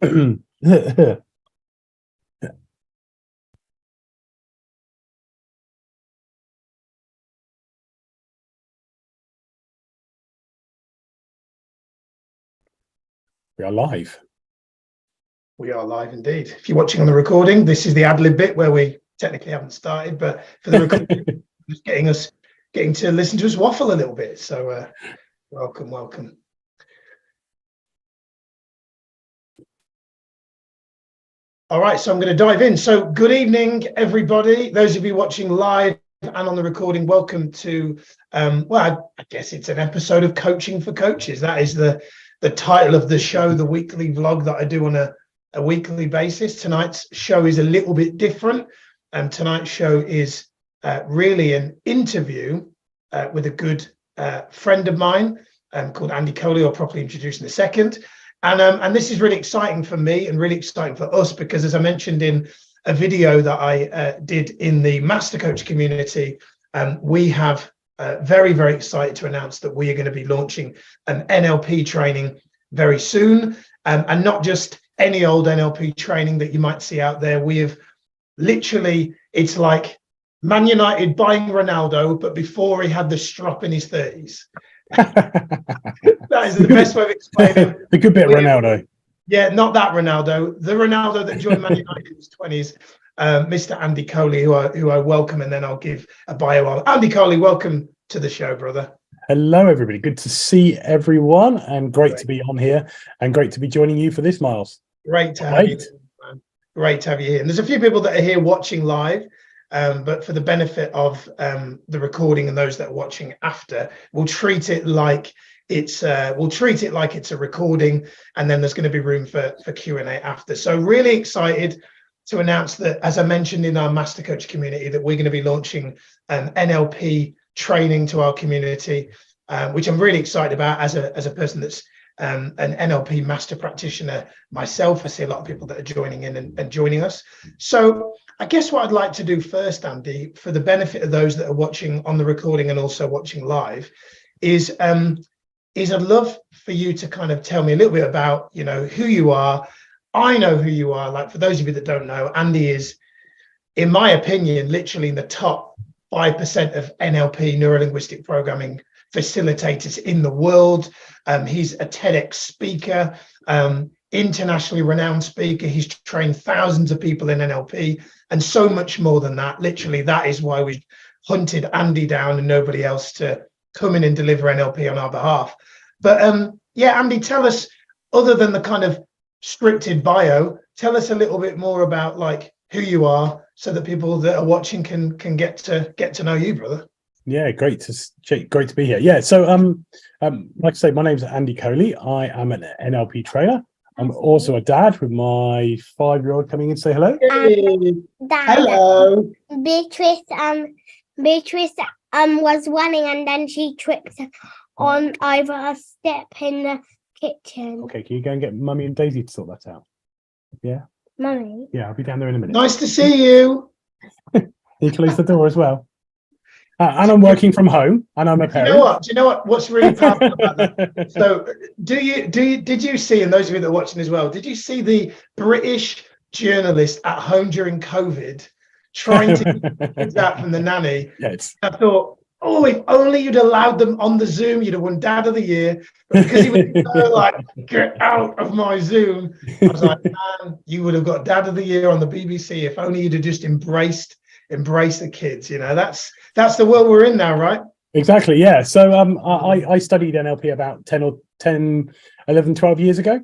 We are live. We are live indeed. If you're watching on the recording, this is the ad-lib bit where we technically haven't started, but for the recording, just getting to listen to us waffle a little bit. So welcome. All right, so I'm going to dive in. So good evening, everybody. Those of you watching live and on the recording, welcome to, well, I guess it's an episode of Coaching for Coaches. That is the title of the show, the weekly vlog that I do on a weekly basis. Tonight's show is a little bit different. Tonight's show is really an interview with a good friend of mine called Andy Coley. I'll properly introduce in a second. And this is really exciting for me and really exciting for us because, as I mentioned in a video that I did in the Master Coach community, we have very, very excited to announce that we are going to be launching an NLP training very soon, and not just any old NLP training that you might see out there. We have literally, it's like Man United buying Ronaldo, but before he had the strop in his 30s. That is the best way of explaining it. The good bit of Ronaldo. Yeah, not that Ronaldo. The Ronaldo that joined Man United in his 20s, Mr. Andy Coley, who I welcome, and then I'll give a bio. Andy Coley, welcome to the show, brother. Hello, everybody. Good to see everyone, and great to be on here, and great to be joining you for this, Miles. Great to have you, man. Great to have you here. And there's a few people that are here watching live. But for the benefit of the recording and those that are watching after, we'll treat it like it's a recording, and then there's going to be room for Q&A after. So really excited to announce that, as I mentioned in our Master Coach community, that we're going to be launching an NLP training to our community, which I'm really excited about as a person that's an NLP master practitioner myself. I see a lot of people that are joining in and joining us. So I guess what I'd like to do first, Andy, for the benefit of those that are watching on the recording and also watching live, is I'd love for you to kind of tell me a little bit about, who you are. I know who you are. Like, for those of you that don't know, Andy is, in my opinion, literally in the top 5% of NLP, neuro-linguistic programming facilitators in the world. He's a TEDx speaker, internationally renowned speaker. He's trained thousands of people in NLP and so much more than that. Literally, that is why we hunted Andy down and nobody else to come in and deliver NLP on our behalf. But yeah, Andy, tell us, other than the kind of scripted bio, tell us a little bit more about like who you are, so that people that are watching can get to know you, brother. Yeah, great to be here. Yeah, so like I say, my name's Andy Coley. I am an NLP trainer. I'm also a dad with my 5-year-old coming in to say hello. Dad, Hello. Beatrice was running and then she tripped on over a step in the kitchen. Okay, can you go and get Mummy and Daisy to sort that out? Yeah. Mummy? Yeah, I'll be down there in a minute. Nice to see you. You close the door as well. And I'm working from home, and I'm a parent. Do you know what? What's really powerful about that? So, did you see, and those of you that are watching as well, did you see the British journalist at home during COVID trying to get that from the nanny? Yes. I thought, oh, if only you'd allowed them on the Zoom, you'd have won Dad of the Year. But because he was so like, get out of my Zoom, I was like, man, you would have got Dad of the Year on the BBC if only you'd have just embraced the kids. That's the world we're in now, right? Exactly, yeah. So I studied NLP about 11, 12 years ago.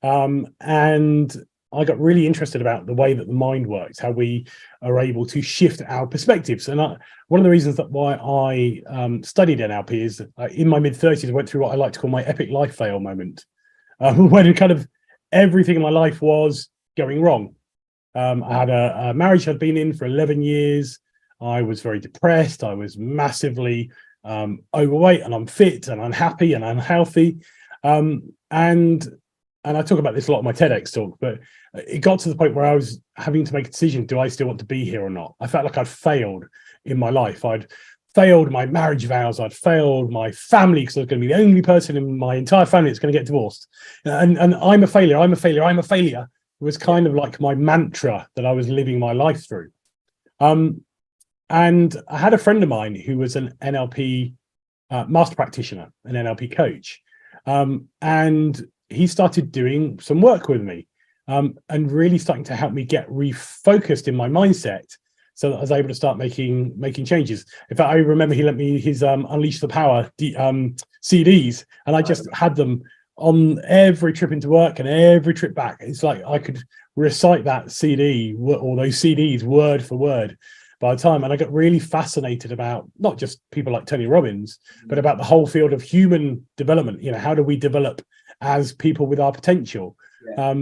And I got really interested about the way that the mind works, how we are able to shift our perspectives. And one of the reasons that why I studied NLP is in my mid-30s, I went through what I like to call my epic life fail moment, when kind of everything in my life was going wrong. I had a marriage I'd been in for 11 years. I was very depressed. I was massively overweight and unfit and unhappy and unhealthy. And I talk about this a lot in my TEDx talk, but it got to the point where I was having to make a decision. Do I still want to be here or not? I felt like I'd failed in my life. I'd failed my marriage vows. I'd failed my family because I was going to be the only person in my entire family that's going to get divorced. And I'm a failure. I'm a failure. I'm a failure was kind of like my mantra that I was living my life through. And I had a friend of mine who was an NLP master practitioner, an NLP coach. And he started doing some work with me and really starting to help me get refocused in my mindset so that I was able to start making changes. In fact, I remember he lent me his Unleash the Power CDs, and I just had them on every trip into work and every trip back. It's like I could recite that CD or those CDs word for word by the time. And I got really fascinated about not just people like Tony Robbins, but about the whole field of human development. You know, how do we develop as people with our potential? Yeah.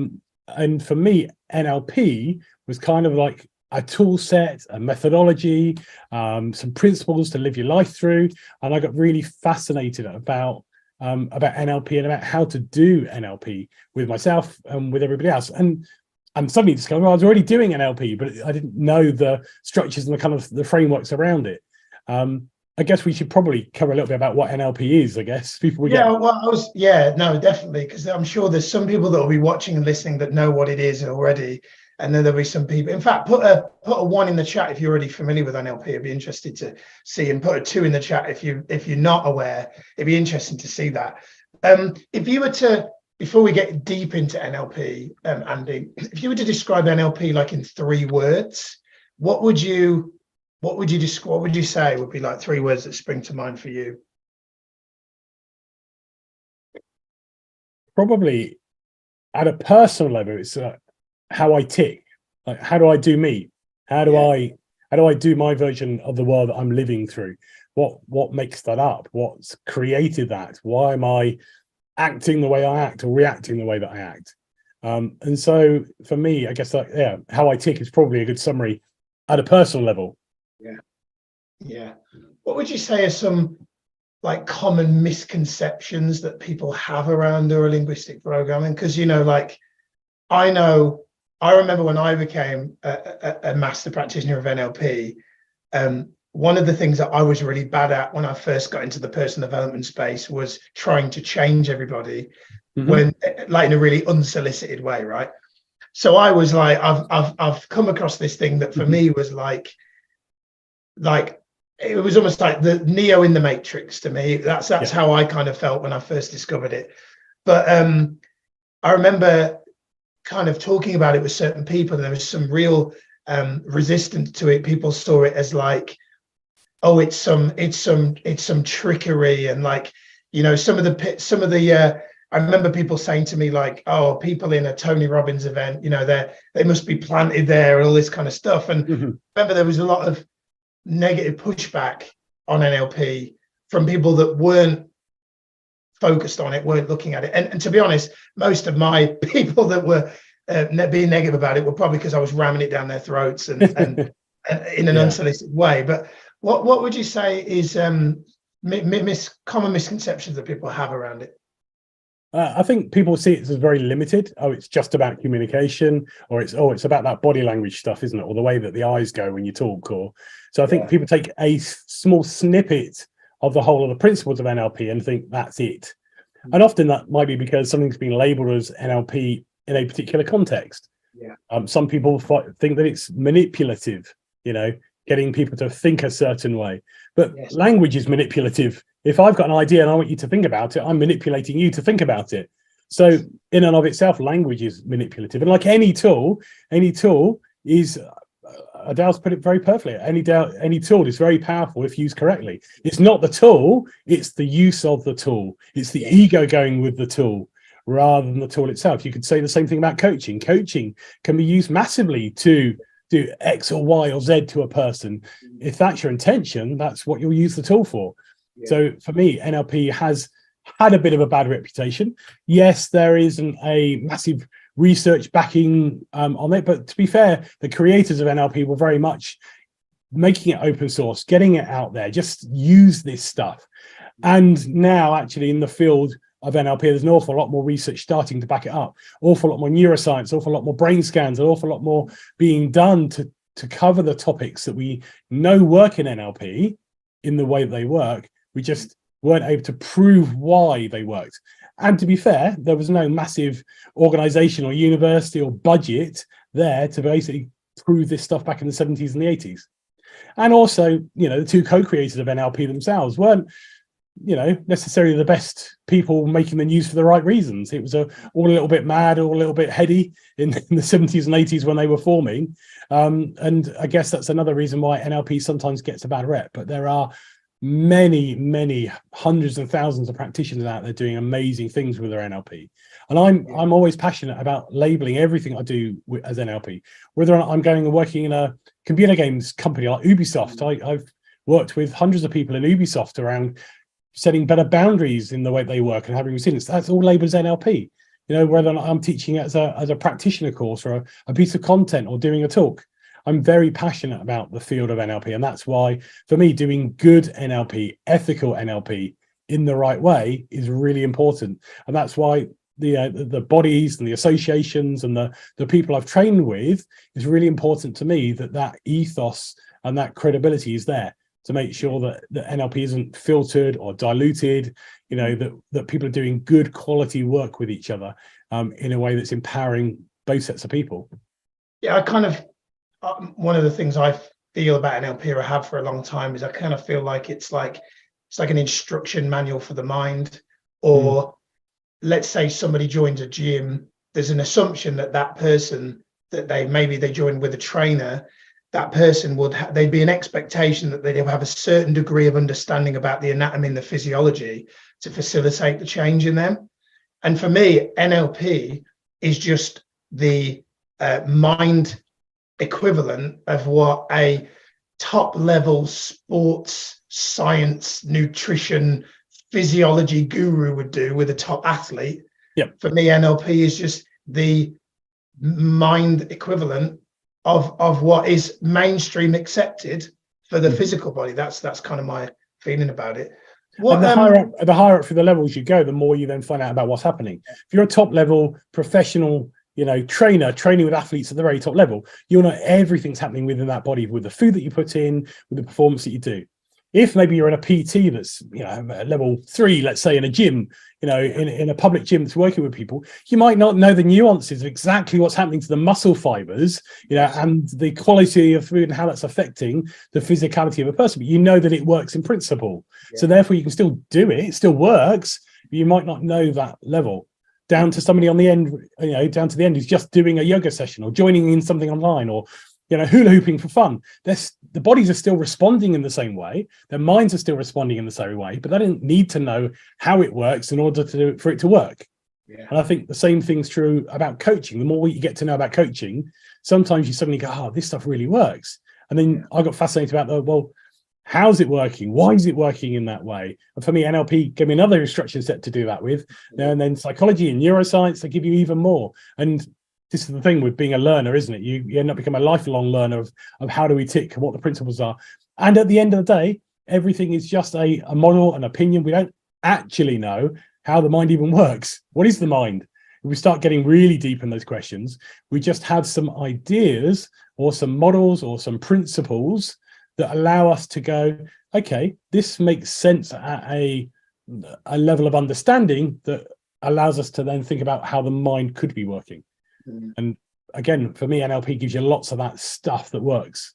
And for me, NLP was kind of like a tool set, a methodology, some principles to live your life through. And I got really fascinated about NLP and about how to do NLP with myself and with everybody else. And suddenly discovered I was already doing NLP, but I didn't know the structures and the kind of the frameworks around it. I guess we should probably cover a little bit about what NLP is. I guess people will no, definitely, because I'm sure there's some people that will be watching and listening that know what it is already, and then there'll be some people. In fact, put a 1 in the chat if you're already familiar with NLP. I'd be interested to see, and put a 2 in the chat if you're not aware. It'd be interesting to see that. If you were to, before we get deep into NLP, Andy, if you were to describe NLP like in 3 words, what would you say would be like 3 words that spring to mind for you? Probably at a personal level, it's how I tick. Like, how do I do me? How do I do my version of the world that I'm living through? What makes that up? What's created that? Why am I acting the way I act or reacting the way that I act? And so for me, I guess how I tick is probably a good summary at a personal level. Yeah. What would you say are some like common misconceptions that people have around neurolinguistic programming? Because, you know, like I remember when I became a master practitioner of NLP, one of the things that I was really bad at when I first got into the personal development space was trying to change everybody when, like, in a really unsolicited way, right? So I was like, I've come across this thing that for me was like it was almost like the Neo in the Matrix to me. That's how I kind of felt when I first discovered it. But I remember kind of talking about it with certain people, and there was some real resistance to it. People saw it as like, oh, it's some trickery, and like, you know, some of the I remember people saying to me like, oh, people in a Tony Robbins event, you know, they must be planted there and all this kind of stuff. And remember there was a lot of negative pushback on NLP from people that weren't focused on it, weren't looking at it. And to be honest, most of my people that were being negative about it were probably because I was ramming it down their throats and in an unsolicited way. But what would you say is common misconceptions that people have around it? I think people see it as very limited. Oh, it's just about communication, or it's about that body language stuff, isn't it? Or the way that the eyes go when you talk. Or so I think people take a small snippet of the whole of the principles of NLP and think that's it. And often that might be because something's been labeled as NLP in a particular context. Some people think that it's manipulative, you know, getting people to think a certain way. But language is manipulative. If I've got an idea and I want you to think about it, I'm manipulating you to think about it. So in and of itself, language is manipulative. And like any tool is, Adele's put it very perfectly, any tool is very powerful if used correctly. It's not the tool, it's the use of the tool. It's the ego going with the tool rather than the tool itself. You could say the same thing about coaching. Coaching can be used massively to do X or Y or Z to a person. If that's your intention, that's what you'll use the tool for. So for me, NLP has had a bit of a bad reputation. Yes, there isn't a massive research backing on it, but to be fair, the creators of NLP were very much making it open source, getting it out there, just use this stuff. And now actually in the field of NLP, there's an awful lot more research starting to back it up, awful lot more neuroscience, awful lot more brain scans, an awful lot more being done to cover the topics that we know work in NLP, in the way that they work. We just weren't able to prove why they worked. And to be fair, there was no massive organization or university or budget there to basically prove this stuff back in the 70s and the 80s. And also, the two co-creators of NLP themselves weren't, necessarily the best people making the news for the right reasons. It was all a little bit mad, all a little bit heady in the 70s and 80s when they were forming. And I guess that's another reason why NLP sometimes gets a bad rep. But there are many hundreds and thousands of practitioners out there doing amazing things with their NLP. And I'm always passionate about labeling everything I do as NLP, whether or not I'm going and working in a computer games company like Ubisoft. I've worked with hundreds of people in Ubisoft around setting better boundaries in the way they work and having resilience. That's all labeled as NLP. Whether or not I'm teaching it as a practitioner course or a piece of content or doing a talk, I'm very passionate about the field of NLP. And that's why, for me, doing good NLP, ethical NLP in the right way is really important. And that's why the bodies and the associations and the people I've trained with is really important to me, that ethos and that credibility is there to make sure that the NLP isn't filtered or diluted, that people are doing good quality work with each other in a way that's empowering both sets of people. Yeah, I kind of, one of the things I feel about NLP, or I have for a long time, is I kind of feel like it's like an instruction manual for the mind. Or let's say somebody joins a gym, there's an assumption that person, that they joined with a trainer, that person there'd be an expectation that they'd have a certain degree of understanding about the anatomy and the physiology to facilitate the change in them. And for me, NLP is just the mind equivalent of what a top level sports science, nutrition, physiology guru would do with a top athlete. Yep. For me, NLP is just the mind equivalent of what is mainstream accepted for the physical body. That's kind of my feeling about it. And the higher up through the levels you go, the more you then find out about what's happening. If you're a top level professional, trainer training with athletes at the very top level, you'll know everything's happening within that body, with the food that you put in, with the performance that you do. If maybe you're in a PT that's, level 3, let's say in a gym, in a public gym that's working with people, you might not know the nuances of exactly what's happening to the muscle fibers, and the quality of food and how that's affecting the physicality of a person. But you know that it works in principle. Yeah. So therefore you can still do it. It still works, but you might not know that level. Down to somebody on the end, down to the end who's just doing a yoga session or joining in something online, or hula hooping for fun. The bodies are still responding in the same way. Their minds are still responding in the same way, but they don't need to know how it works in order for it to work. Yeah. And I think the same thing's true about coaching. The more you get to know about coaching, sometimes you suddenly go, this stuff really works. And then I got fascinated about how's it working? Why is it working in that way? And for me, NLP gave me another instruction set to do that with. And then psychology and neuroscience, they give you even more. And this is the thing with being a learner, isn't it? You end up becoming a lifelong learner of how do we tick and what the principles are. And at the end of the day, everything is just a model, an opinion. We don't actually know how the mind even works. What is the mind? If we start getting really deep in those questions, we just have some ideas or some models or some principles that allow us to go, okay, this makes sense at a level of understanding that allows us to then think about how the mind could be working. And again, for me, NLP gives you lots of that stuff that works.